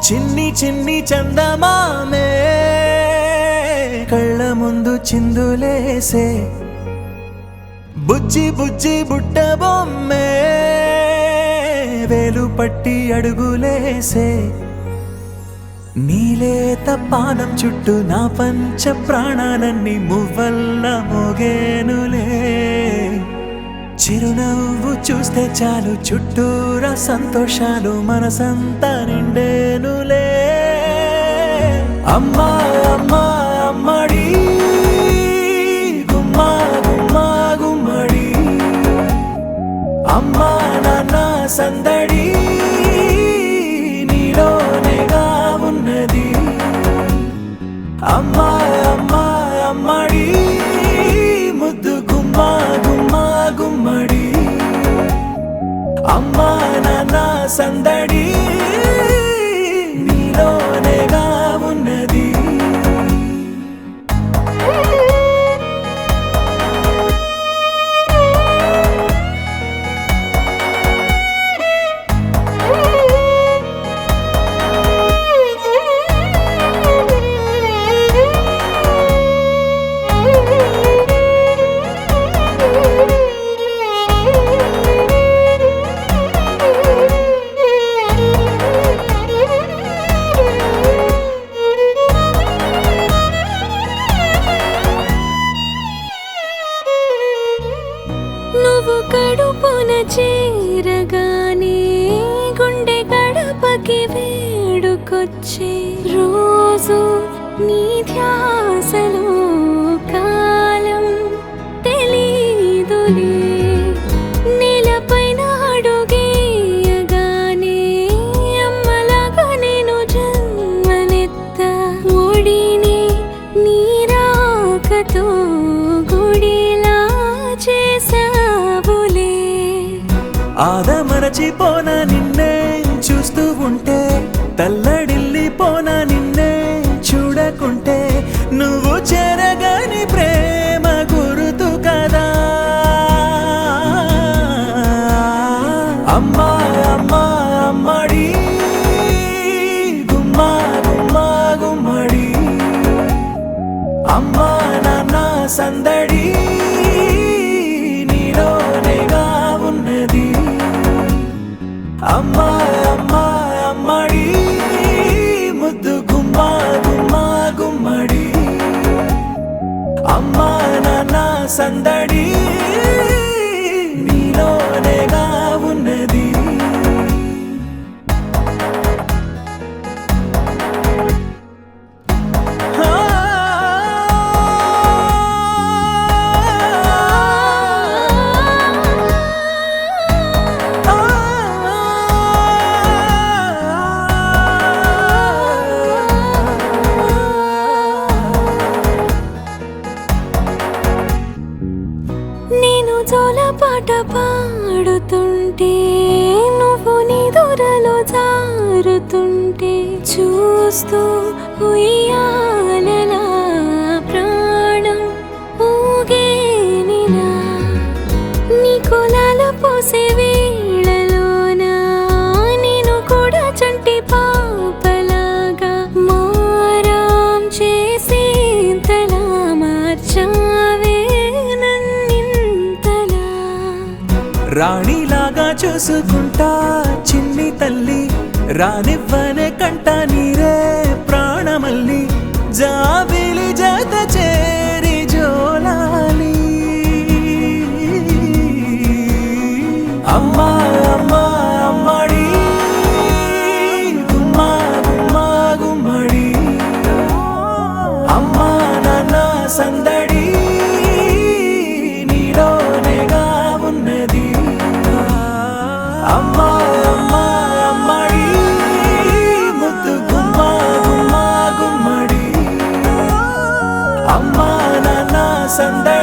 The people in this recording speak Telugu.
చిన్ని చిన్ని చందమామే కళ్ళ ముందు చిందులేసే బుజ్జి బుజ్జి బుట్ట బొమ్మే వేలు పట్టి అడుగులేసే నీలేత పానం చుట్టూ నా పంచ ప్రాణాలన్నీ మువ్వల్ల మోగేనులే చిరునవ్వు చూస్తే చాలు చుట్టూరా సంతోషాలు మనసంతా నిండేనులే అమ్మా అమ్మా అమ్మడి గుమ్మా గుమ్మా గుమ్మడి అమ్మా నాన్న సందడి నీలోనేగా ఉన్నది అమ్మా అమ్మా అమ్మడి ముద్దు గుమ్మా గుమ్మా గుమ్మడి అమ్మా నాన్న సందడి నీలోనేగా ఉన్నది నువ్వు కడుపున చేరగానే గుండె గడపకి వేడుకొచ్చే రోజు నీ ధ్యాసలో కాలం తెలీదులే నేలపైన అడుగేయగానే అమ్మలాగా నేను జన్మనెత్త ఒడిని నీ రాకతో గుడిలా చేసావులే ఆదమరచిపోనా నిన్నే చూస్తూ ఉంటే తల్లడిల్లిపోనా నిన్నే చూడకుంటే నువ్వు చెరగని ప్రేమ గురుతు కదా అమ్మా అమ్మా అమ్మడి గుమ్మా గుమ్మా గుమ్మడి అమ్మా నాన్న సందడి నీలోనేగా ఉన్నది అమ్మా అమ్మా అమ్మడి ముద్దు గుమ్మా గుమ్మా గుమ్మడి అమ్మా నాన్న సందడి నీలోనేగా ఉన్నది నేను జోలపాట పాడుతుంటే నువ్వు నీ దూరలో జారుతుంటే చూస్తూ ఉయ్యాలలా ప్రాణం ఊగేనిలా నీ కులాలు పోసే వేళలోనా నేను కూడా చంటి పాపలాగా మారాం చేసేంతలా మార్చావే రాణిలాగా చూసుకుంటా చిన్ని తల్లి రానివ్వనే కంట నీరే ప్రాణమల్లి జాబిలి జత చేరి జోలాలి అమ్మా అమ్మా అమ్మడి గుమ్మా గుమ్మా గుమ్మడి అమ్మా నాన్న సందడి నీలోనేగా ఉన్నది అమ్మా అమ్మా అమ్మడి ముద్దు గుమ్మా గుమ్మా గుమ్మడి అమ్మా నాన్న సందడి